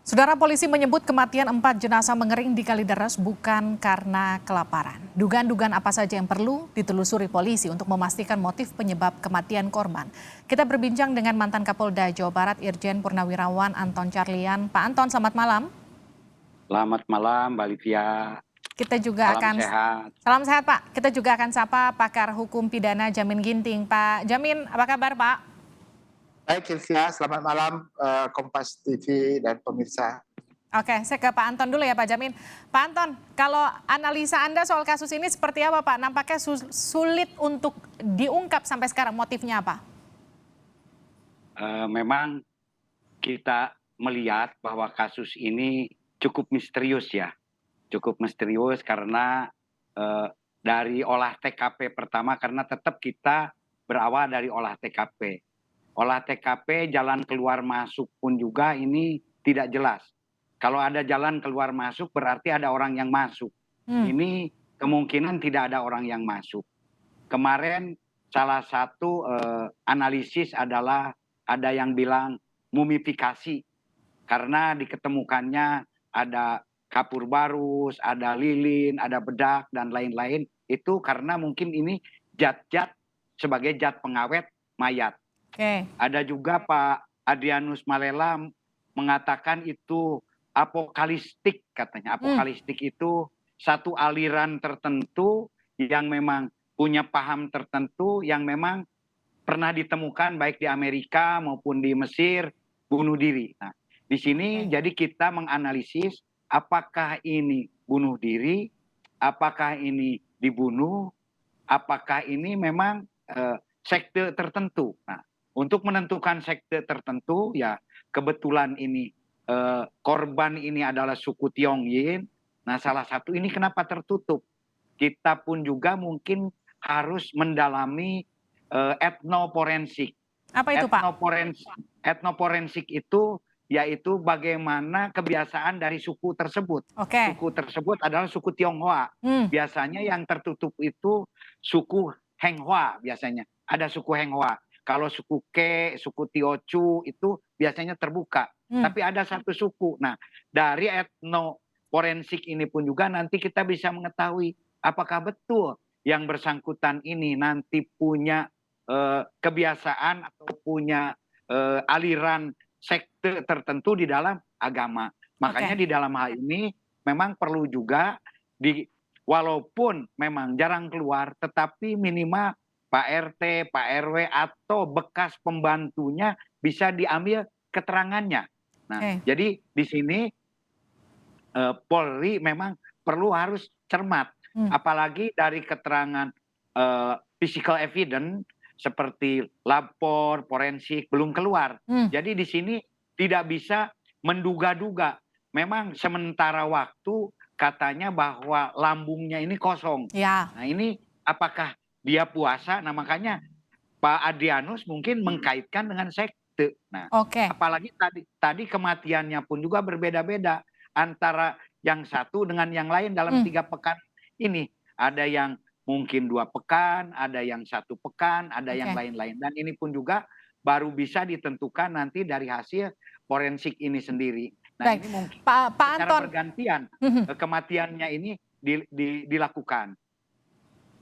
Saudara polisi menyebut kematian 4 jenazah mengering di Kalideres bukan karena kelaparan. Dugaan-dugaan apa saja yang perlu ditelusuri polisi untuk memastikan motif penyebab kematian korban. Kita berbincang dengan mantan Kapolda Jawa Barat Irjen Purnawirawan Anton Carlian. Pak Anton, selamat malam. Selamat malam, Mbak Livia. Kita juga Salam akan sehat. Salam sehat, Pak. Kita juga akan sapa pakar hukum pidana Jamin Ginting. Pak Jamin, apa kabar, Pak? Baik, Silvia, selamat malam Kompas TV dan pemirsa. Oke, saya ke Pak Anton dulu ya Pak Jamin. Pak Anton, kalau analisa Anda soal kasus ini seperti apa Pak? Nampaknya sulit untuk diungkap sampai sekarang, motifnya apa? Memang kita melihat bahwa kasus ini cukup misterius ya. Cukup misterius karena dari olah TKP pertama, karena tetap kita berawal dari olah TKP. Olah TKP, jalan keluar masuk pun juga ini tidak jelas. Kalau ada jalan keluar masuk berarti ada orang yang masuk. Ini kemungkinan tidak ada orang yang masuk. Kemarin salah satu analisis adalah ada yang bilang mumifikasi. Karena diketemukannya ada kapur barus, ada lilin, ada bedak, dan lain-lain. Itu karena mungkin ini zat-zat sebagai zat pengawet mayat. Ada juga Pak Adrianus Malela mengatakan itu apokalistik katanya. Apokalistik itu satu aliran tertentu yang memang punya paham tertentu yang memang pernah ditemukan baik di Amerika maupun di Mesir, bunuh diri. Nah, di sini jadi kita menganalisis apakah ini bunuh diri, apakah ini dibunuh, apakah ini memang sekte tertentu. Nah, untuk menentukan sekte tertentu, ya kebetulan ini korban ini adalah suku Tiongyin. Nah, salah satu ini kenapa tertutup? Kita pun juga mungkin harus mendalami etnoforensik. Apa itu, Pak? Etnoforensik itu yaitu bagaimana kebiasaan dari suku tersebut. Suku tersebut adalah suku Tionghoa. Biasanya yang tertutup itu suku Henghua biasanya. Ada suku Henghua. Kalau suku Ke, suku Tiochu itu biasanya terbuka. Tapi ada satu suku. Nah, dari etnoforensik ini pun juga nanti kita bisa mengetahui apakah betul yang bersangkutan ini nanti punya kebiasaan atau punya aliran sekte tertentu di dalam agama. Makanya di dalam hal ini memang perlu juga walaupun memang jarang keluar, tetapi minimal Pak RT, Pak RW atau bekas pembantunya bisa diambil keterangannya. Nah, jadi di sini Polri memang perlu harus cermat, apalagi dari keterangan physical evidence seperti lapor forensik belum keluar. Jadi di sini tidak bisa menduga-duga. Memang sementara waktu katanya bahwa lambungnya ini kosong. Nah, ini apakah dia puasa? Nah, makanya Pak Adrianus mungkin mengkaitkan dengan sekte. Nah, apalagi tadi kematiannya pun juga berbeda-beda antara yang satu dengan yang lain dalam 3 pekan ini. Ada yang mungkin 2 pekan, ada yang 1 pekan, ada yang lain-lain. Dan ini pun juga baru bisa ditentukan nanti dari hasil forensik ini sendiri. Nah, ini mungkin secara bergantian kematiannya ini dilakukan.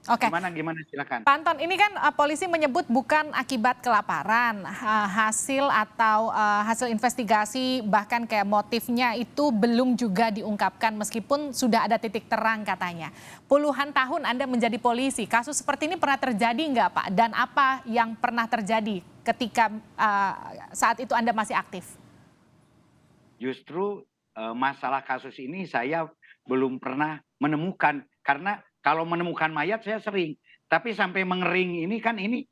Gimana silakan. Pak Anton, ini kan polisi menyebut bukan akibat kelaparan, hasil atau hasil investigasi bahkan kayak motifnya itu belum juga diungkapkan meskipun sudah ada titik terang katanya. Puluhan tahun Anda menjadi polisi, kasus seperti ini pernah terjadi nggak Pak? Dan apa yang pernah terjadi ketika saat itu Anda masih aktif? Justru masalah kasus ini saya belum pernah menemukan, karena kalau menemukan mayat saya sering, tapi sampai mengering ini kan ini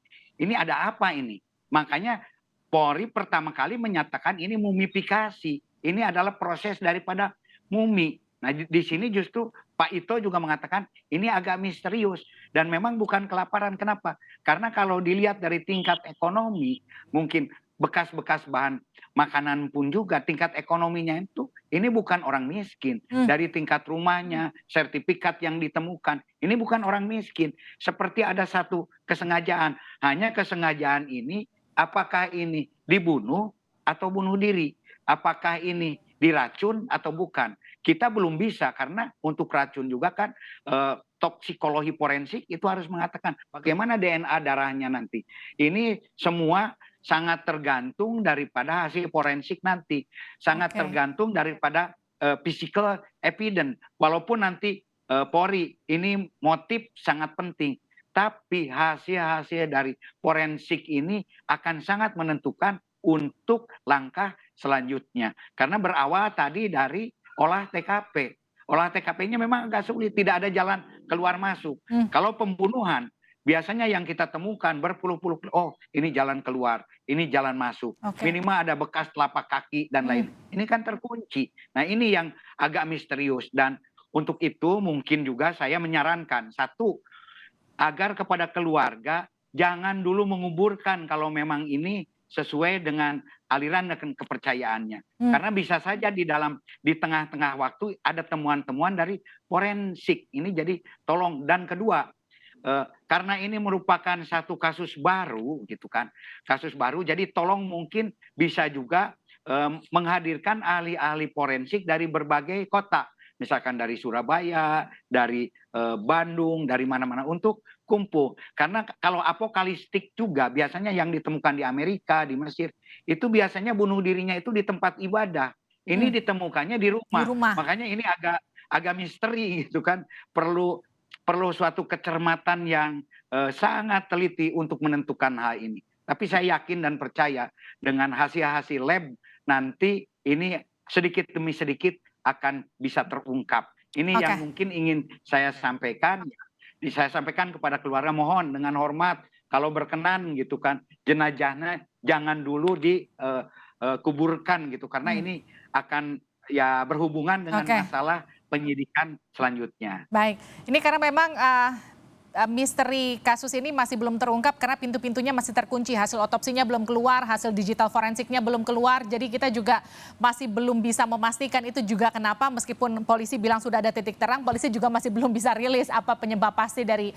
ada apa ini? Makanya Polri pertama kali menyatakan ini mumifikasi. Ini adalah proses daripada mumi. Nah, di sini justru Pak Ito juga mengatakan ini agak misterius dan memang bukan kelaparan. Kenapa? Karena kalau dilihat dari tingkat ekonomi, mungkin bekas-bekas bahan makanan pun juga tingkat ekonominya itu ini bukan orang miskin. Dari tingkat rumahnya, sertifikat yang ditemukan, ini bukan orang miskin. Seperti ada satu kesengajaan. Hanya kesengajaan ini apakah ini dibunuh atau bunuh diri? Apakah ini diracun atau bukan. Kita belum bisa karena untuk racun juga kan toksikologi forensik itu harus mengatakan bagaimana DNA darahnya nanti. Ini semua sangat tergantung daripada hasil forensik nanti, sangat tergantung daripada physical evidence. Walaupun nanti Polri ini motif sangat penting, tapi hasil-hasil dari forensik ini akan sangat menentukan untuk langkah selanjutnya. Karena berawal tadi dari olah TKP. Olah TKP-nya memang agak sulit, tidak ada jalan keluar masuk. Kalau pembunuhan, biasanya yang kita temukan berpuluh-puluh, oh ini jalan keluar, ini jalan masuk. Minimal ada bekas telapak kaki dan lain. Ini kan terkunci. Nah ini yang agak misterius. Dan untuk itu mungkin juga saya menyarankan, satu, agar kepada keluarga jangan dulu menguburkan kalau memang ini sesuai dengan aliran dan kepercayaannya. Karena bisa saja di tengah-tengah waktu ada temuan-temuan dari forensik. Ini jadi tolong. Dan kedua, karena ini merupakan satu kasus baru gitu kan. Kasus baru, jadi tolong mungkin bisa juga menghadirkan ahli-ahli forensik dari berbagai kota. Misalkan dari Surabaya, dari Bandung, dari mana-mana untuk kumpul. Karena kalau apokalistik juga biasanya yang ditemukan di Amerika, di Mesir, itu biasanya bunuh dirinya itu di tempat ibadah. Ini ditemukannya di rumah. Makanya ini agak misteri gitu kan. Perlu suatu kecermatan yang sangat teliti untuk menentukan hal ini. Tapi saya yakin dan percaya dengan hasil-hasil lab nanti ini sedikit demi sedikit akan bisa terungkap. Ini yang mungkin ingin saya sampaikan. Saya sampaikan kepada keluarga, mohon dengan hormat kalau berkenan gitu kan, jenazahnya jangan dulu dikuburkan gitu karena ini akan ya berhubungan dengan masalah penyidikan selanjutnya. Baik, ini karena memang misteri kasus ini masih belum terungkap karena pintu-pintunya masih terkunci, hasil otopsinya belum keluar, hasil digital forensiknya belum keluar, jadi kita juga masih belum bisa memastikan itu juga kenapa meskipun polisi bilang sudah ada titik terang, polisi juga masih belum bisa rilis apa penyebab pasti dari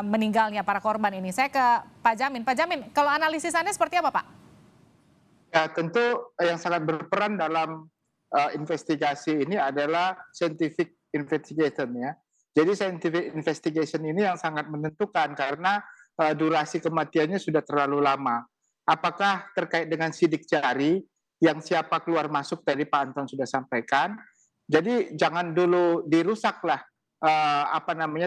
meninggalnya para korban ini. Saya ke Pak Jamin. Pak Jamin, kalau analisis Anda seperti apa Pak? Ya tentu yang sangat berperan dalam investigasi ini adalah scientific investigation ya. Jadi scientific investigation ini yang sangat menentukan karena durasi kematiannya sudah terlalu lama. Apakah terkait dengan sidik jari yang siapa keluar masuk tadi Pak Anton sudah sampaikan. Jadi jangan dulu dirusaklah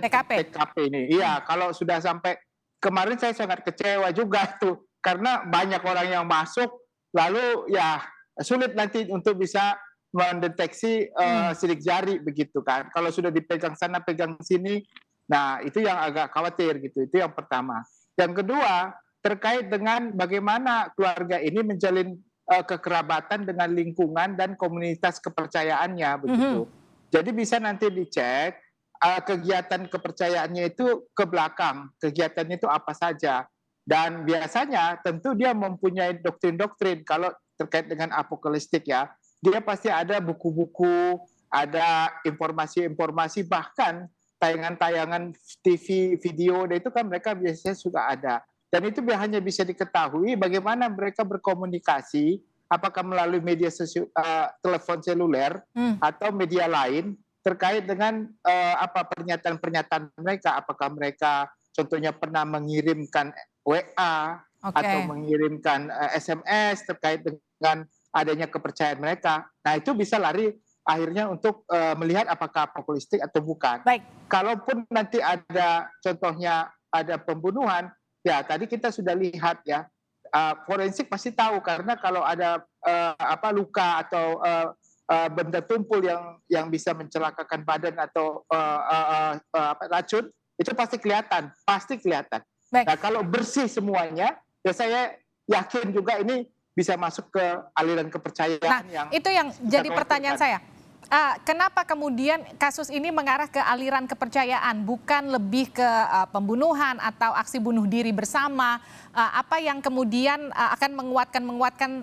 TKP ini. Iya, kalau sudah sampai kemarin saya sangat kecewa juga tuh karena banyak orang yang masuk lalu ya sulit nanti untuk bisa mendeteksi sidik jari begitu kan. Kalau sudah dipegang sana pegang sini, nah itu yang agak khawatir gitu. Itu yang pertama. Yang kedua terkait dengan bagaimana keluarga ini menjalin kekerabatan dengan lingkungan dan komunitas kepercayaannya begitu. Jadi bisa nanti dicek kegiatan kepercayaannya itu ke belakang, kegiatannya itu apa saja. Dan biasanya tentu dia mempunyai doktrin-doktrin kalau terkait dengan apokalistik ya. Dia pasti ada buku-buku, ada informasi-informasi, bahkan tayangan-tayangan TV, video, dan itu kan mereka biasanya sudah ada. Dan itu hanya bisa diketahui bagaimana mereka berkomunikasi, apakah melalui media telepon seluler atau media lain, terkait dengan pernyataan-pernyataan mereka, apakah mereka contohnya pernah mengirimkan WA atau mengirimkan SMS terkait dengan adanya kepercayaan mereka. Nah itu bisa lari akhirnya untuk melihat apakah apokalistik atau bukan. Baik. Kalaupun nanti ada contohnya ada pembunuhan, ya tadi kita sudah lihat ya, forensik pasti tahu karena kalau ada luka atau benda tumpul yang bisa mencelakakan badan atau racun, itu pasti kelihatan. Baik. Nah kalau bersih semuanya, ya saya yakin juga ini bisa masuk ke aliran kepercayaan yang itu yang jadi pertanyaan saya. Kenapa kemudian kasus ini mengarah ke aliran kepercayaan, bukan lebih ke pembunuhan atau aksi bunuh diri bersama? Apa yang kemudian akan menguatkan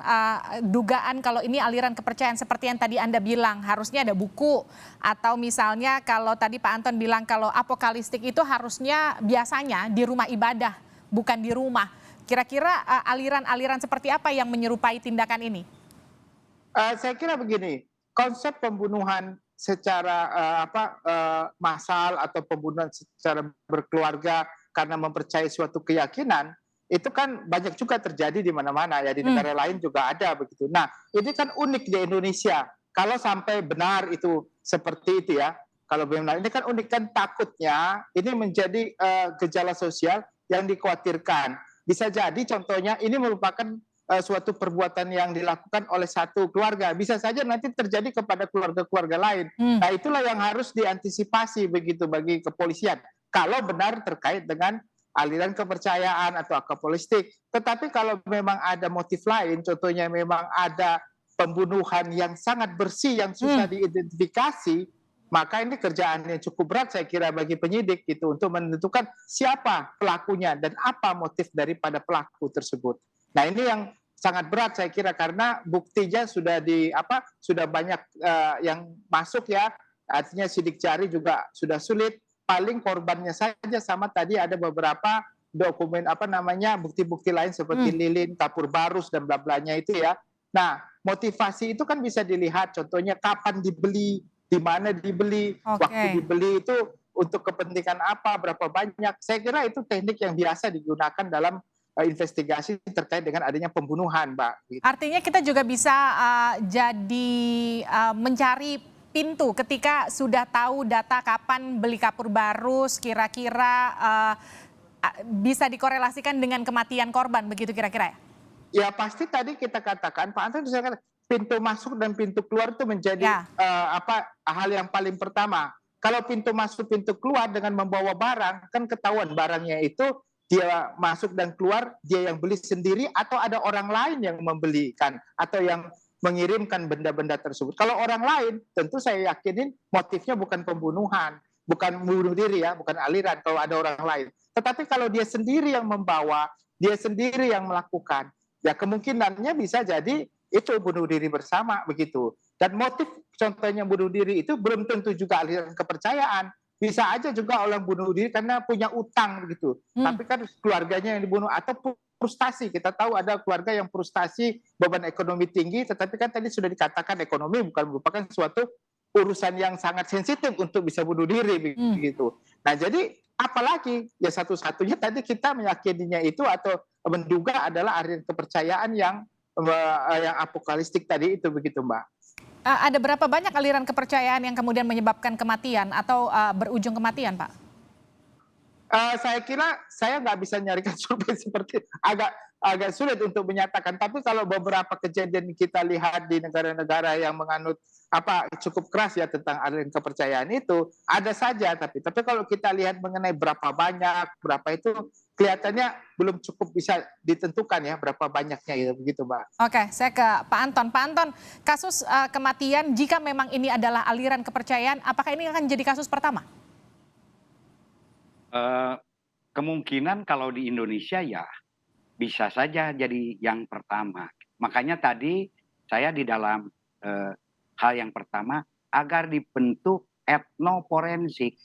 dugaan kalau ini aliran kepercayaan seperti yang tadi Anda bilang, harusnya ada buku, atau misalnya kalau tadi Pak Anton bilang kalau apokalistik itu harusnya biasanya di rumah ibadah, bukan di rumah. Kira-kira aliran-aliran seperti apa yang menyerupai tindakan ini? Saya kira begini, konsep pembunuhan secara massal atau pembunuhan secara berkeluarga karena mempercayai suatu keyakinan itu kan banyak juga terjadi di mana-mana ya, di negara lain juga ada begitu. Nah, ini kan unik di Indonesia. Kalau sampai benar itu seperti itu ya, kalau benar ini kan unik, kan takutnya ini menjadi gejala sosial yang dikhawatirkan. Bisa jadi contohnya ini merupakan suatu perbuatan yang dilakukan oleh satu keluarga, bisa saja nanti terjadi kepada keluarga-keluarga lain. Nah, itulah yang harus diantisipasi begitu bagi kepolisian. Kalau benar terkait dengan aliran kepercayaan atau politik. Tetapi kalau memang ada motif lain, contohnya memang ada pembunuhan yang sangat bersih, yang susah diidentifikasi, maka ini kerjaan yang cukup berat saya kira bagi penyidik gitu untuk menentukan siapa pelakunya dan apa motif daripada pelaku tersebut. Nah, ini yang sangat berat saya kira karena buktinya sudah banyak yang masuk ya, artinya sidik jari juga sudah sulit. Paling korbannya saja sama tadi ada beberapa dokumen bukti-bukti lain seperti lilin, kapur barus dan bla-blanya itu ya. Nah, motivasi itu kan bisa dilihat, contohnya kapan dibeli, di mana dibeli, waktu dibeli itu untuk kepentingan apa, berapa banyak. Saya kira itu teknik yang biasa digunakan dalam investigasi terkait dengan adanya pembunuhan, Mbak. Artinya kita juga bisa mencari pintu ketika sudah tahu data kapan beli kapur barus, kira-kira bisa dikorelasikan dengan kematian korban, begitu kira-kira ya? Ya pasti tadi kita katakan, Pak Anton bisa katakan, pintu masuk dan pintu keluar itu menjadi hal yang paling pertama. Kalau pintu masuk, pintu keluar dengan membawa barang, kan ketahuan barangnya itu dia masuk dan keluar, dia yang beli sendiri atau ada orang lain yang membelikan atau yang mengirimkan benda-benda tersebut. Kalau orang lain, tentu saya yakinin motifnya bukan pembunuhan, bukan bunuh diri ya, bukan aliran kalau ada orang lain. Tetapi kalau dia sendiri yang membawa, dia sendiri yang melakukan, ya kemungkinannya bisa jadi itu bunuh diri bersama begitu. Dan motif contohnya bunuh diri itu belum tentu juga aliran kepercayaan. Bisa aja juga orang bunuh diri karena punya utang begitu. Tapi kan keluarganya yang dibunuh atau frustasi. Kita tahu ada keluarga yang frustasi, beban ekonomi tinggi, tetapi kan tadi sudah dikatakan ekonomi bukan merupakan suatu urusan yang sangat sensitif untuk bisa bunuh diri begitu. Nah, jadi apalagi ya satu-satunya tadi kita meyakininya itu atau menduga adalah aliran kepercayaan yang apokalistik tadi itu begitu, Mbak. Ada berapa banyak aliran kepercayaan yang kemudian menyebabkan kematian atau berujung kematian, Pak? Saya kira saya nggak bisa nyarikan survei seperti agak sulit untuk menyatakan. Tapi kalau beberapa kejadian kita lihat di negara-negara yang menganut cukup keras ya tentang aliran kepercayaan itu ada saja. Tapi kalau kita lihat mengenai berapa banyak, berapa itu kelihatannya belum cukup bisa ditentukan ya berapa banyaknya itu begitu, Mbak. Oke, saya ke Pak Anton. Pak Anton, kasus kematian jika memang ini adalah aliran kepercayaan, apakah ini akan jadi kasus pertama? Kemungkinan kalau di Indonesia ya bisa saja jadi yang pertama. Makanya tadi saya di dalam hal yang pertama agar dibentuk etnoforensik.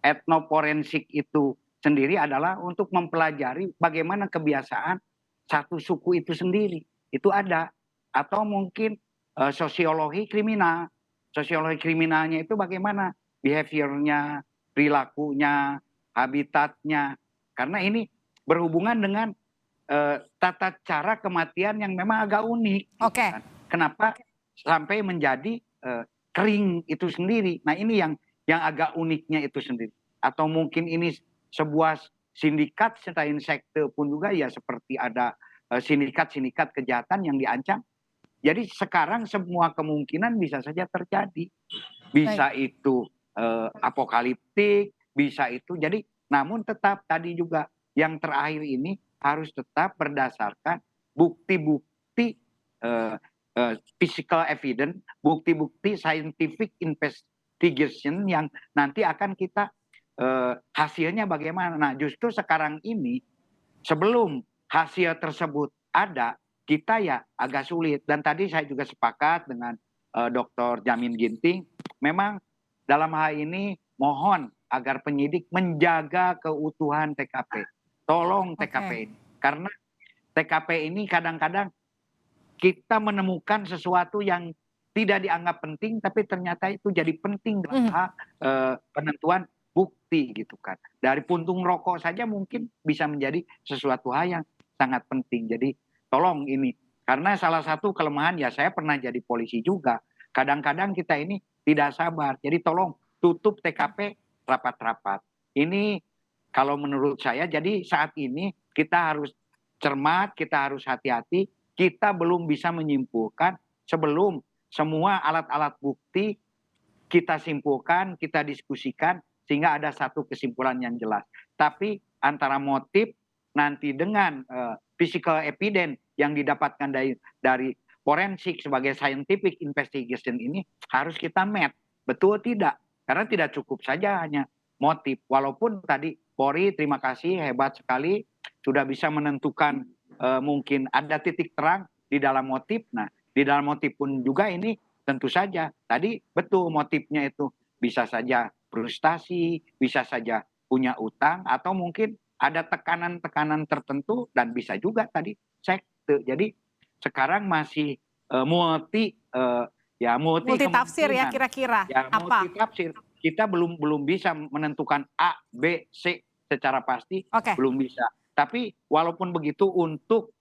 Etnoforensik itu sendiri adalah untuk mempelajari bagaimana kebiasaan satu suku itu sendiri. Itu ada. Atau mungkin sosiologi kriminal. Sosiologi kriminalnya itu bagaimana behaviornya, perilakunya, habitatnya, karena ini berhubungan dengan tata cara kematian yang memang agak unik. Oke. Kenapa sampai menjadi kering itu sendiri? Nah, ini yang agak uniknya itu sendiri. Atau mungkin ini sebuah sindikat selain sekte pun juga ya seperti ada sindikat-sindikat kejahatan yang diancam. Jadi sekarang semua kemungkinan bisa saja terjadi. Bisa itu apokaliptik, bisa itu. Jadi namun tetap tadi juga yang terakhir ini harus tetap berdasarkan bukti-bukti physical evidence, bukti-bukti scientific investigation yang nanti akan kita hasilnya bagaimana. Nah, justru sekarang ini sebelum hasil tersebut ada, kita ya agak sulit. Dan tadi saya juga sepakat dengan Dr. Jamin Ginting, memang dalam hal ini mohon agar penyidik menjaga keutuhan TKP. Tolong TKP ini. Karena TKP ini kadang-kadang kita menemukan sesuatu yang tidak dianggap penting, tapi ternyata itu jadi penting dalam hal penentuan bukti gitu kan. Dari puntung rokok saja mungkin bisa menjadi sesuatu hal yang sangat penting. Jadi tolong ini, karena salah satu kelemahan ya saya pernah jadi polisi juga. Kadang-kadang kita ini tidak sabar. Jadi tolong tutup TKP rapat-rapat. Ini kalau menurut saya, jadi saat ini kita harus cermat, kita harus hati-hati. Kita belum bisa menyimpulkan sebelum semua alat-alat bukti kita simpulkan, kita diskusikan, sehingga ada satu kesimpulan yang jelas. Tapi antara motif nanti dengan physical evidence yang didapatkan dari forensik sebagai scientific investigation ini harus kita match. Betul tidak? Karena tidak cukup saja hanya motif. Walaupun tadi Polri, terima kasih, hebat sekali, sudah bisa menentukan mungkin ada titik terang di dalam motif. Nah, di dalam motif pun juga ini tentu saja tadi betul motifnya itu bisa saja frustasi, bisa saja punya utang, atau mungkin ada tekanan-tekanan tertentu, dan bisa juga tadi sekte. Jadi sekarang masih multi Multitafsir ya kemungkinan. kira-kira. Ya, Apa? multitafsir. Kita belum bisa menentukan A, B, C secara pasti, Oke. belum bisa. Tapi walaupun begitu untuk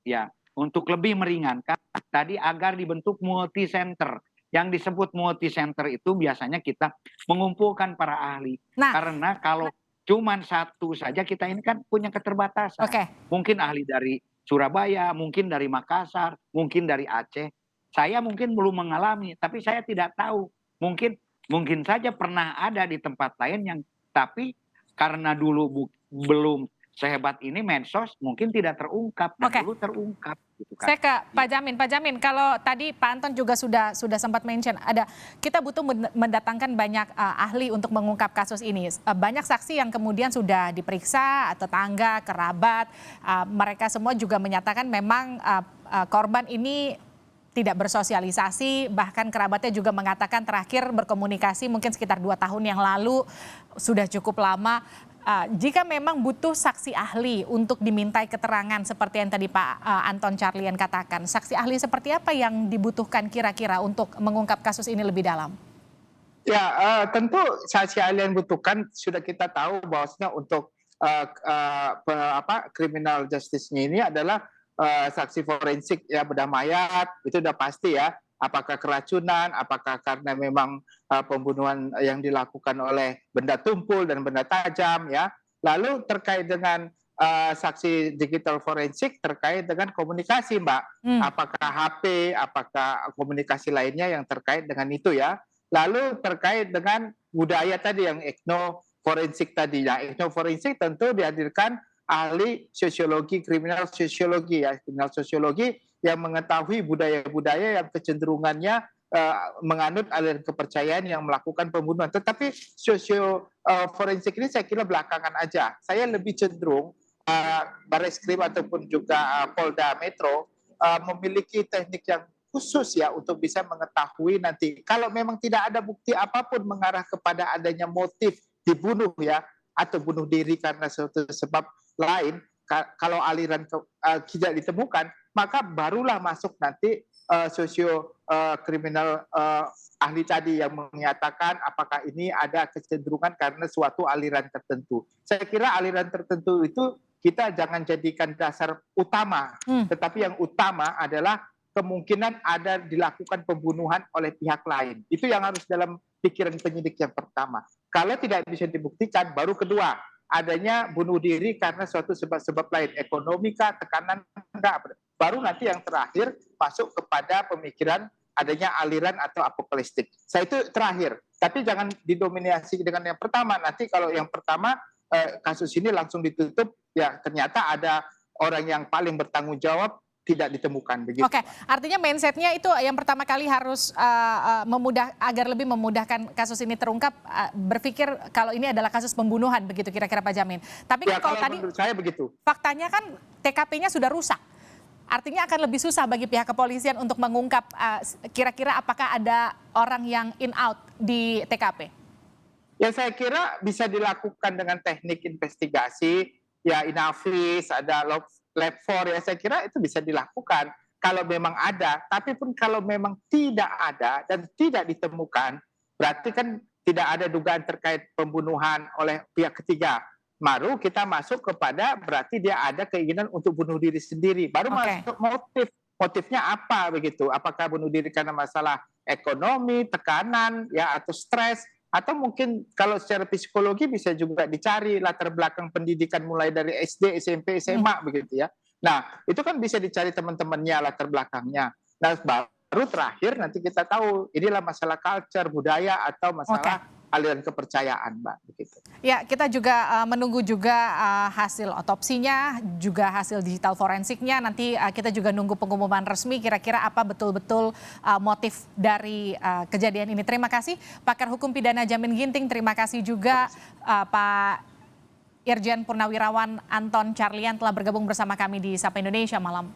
lebih meringankan tadi agar dibentuk multi center. Yang disebut multi center itu biasanya kita mengumpulkan para ahli. Nah, Karena kalau cuman satu saja kita ini kan punya keterbatasan. oke. Mungkin ahli dari Surabaya, mungkin dari Makassar, mungkin dari Aceh. Saya mungkin belum mengalami, tapi saya tidak tahu. Mungkin saja pernah ada di tempat lain yang, tapi karena dulu belum sehebat ini medsos, mungkin tidak terungkap. Dan Oke. dulu terungkap. Gitu kan. Saya ke Pak Jamin. Pak Jamin, kalau tadi Pak Anton juga sudah sempat mention, kita butuh mendatangkan banyak ahli untuk mengungkap kasus ini. Banyak saksi yang kemudian sudah diperiksa, tetangga, kerabat, mereka semua juga menyatakan memang korban ini tidak bersosialisasi, bahkan kerabatnya juga mengatakan terakhir berkomunikasi mungkin sekitar 2 tahun yang lalu, sudah cukup lama. Jika memang butuh saksi ahli untuk dimintai keterangan seperti yang tadi Pak Anton Carlyan katakan, saksi ahli seperti apa yang dibutuhkan kira-kira untuk mengungkap kasus ini lebih dalam? Ya, tentu saksi ahli yang dibutuhkan sudah kita tahu bahwasanya untuk criminal justice-nya ini adalah saksi forensik ya, bedah mayat, itu udah pasti ya. Apakah keracunan, apakah karena memang pembunuhan yang dilakukan oleh benda tumpul dan benda tajam ya. Lalu terkait dengan saksi digital forensik terkait dengan komunikasi, Mbak. Apakah HP, apakah komunikasi lainnya yang terkait dengan itu ya. Lalu terkait dengan budaya tadi yang etnoforensik tadi. Nah, etnoforensik tentu dihadirkan ahli sosiologi, kriminal sosiologi ya, kriminal sosiologi yang mengetahui budaya-budaya yang kecenderungannya menganut aliran kepercayaan yang melakukan pembunuhan. Tetapi forensik ini saya kira belakangan aja. Saya lebih cenderung Barreskrim ataupun juga Polda Metro memiliki teknik yang khusus ya untuk bisa mengetahui nanti kalau memang tidak ada bukti apapun mengarah kepada adanya motif dibunuh ya, atau bunuh diri karena suatu sebab lain, kalau aliran tidak ditemukan, maka barulah masuk nanti kriminal ahli tadi yang menyatakan apakah ini ada kecenderungan karena suatu aliran tertentu. Saya kira aliran tertentu itu kita jangan jadikan dasar utama, tetapi yang utama adalah kemungkinan ada dilakukan pembunuhan oleh pihak lain. Itu yang harus dalam pikiran penyidik yang pertama. Kalau tidak bisa dibuktikan, baru kedua, adanya bunuh diri karena suatu sebab-sebab lain, ekonomi kah, tekanan enggak. Baru nanti yang terakhir masuk kepada pemikiran adanya aliran atau apokaliptik. Saya itu terakhir, tapi jangan didominasi dengan yang pertama. Nanti kalau yang pertama kasus ini langsung ditutup, ya ternyata ada orang yang paling bertanggung jawab tidak ditemukan begitu. Oke, artinya mindsetnya itu yang pertama kali harus agar lebih memudahkan kasus ini terungkap, berpikir kalau ini adalah kasus pembunuhan begitu kira-kira Pak Jamin. Tapi ya, kalau tadi menurut saya begitu. Faktanya kan TKP-nya sudah rusak. Artinya akan lebih susah bagi pihak kepolisian untuk mengungkap kira-kira apakah ada orang yang in out di TKP. Ya saya kira bisa dilakukan dengan teknik investigasi, ya Inavis, ada Lab 4 ya, saya kira itu bisa dilakukan. kalau memang ada, tapi pun kalau memang tidak ada dan tidak ditemukan, berarti kan tidak ada dugaan terkait pembunuhan oleh pihak ketiga. Baru kita masuk kepada berarti dia ada keinginan untuk bunuh diri sendiri. Baru masuk motif. Motifnya apa begitu? Apakah bunuh diri karena masalah ekonomi, tekanan, ya atau stres, atau mungkin kalau secara psikologi bisa juga dicari latar belakang pendidikan mulai dari SD, SMP, SMA begitu ya. Nah, itu kan bisa dicari teman-temannya latar belakangnya. Nah, baru terakhir nanti kita tahu inilah masalah culture, budaya atau masalah aliran kepercayaan, Mbak, begitu. Ya, kita juga menunggu juga hasil otopsinya, juga hasil digital forensiknya. Nanti kita juga nunggu pengumuman resmi kira-kira apa betul-betul motif dari kejadian ini. Terima kasih Pakar Hukum Pidana Jamin Ginting. Terima kasih juga Pak Irjen Purnawirawan Anton Carlian telah bergabung bersama kami di Sapa Indonesia malam.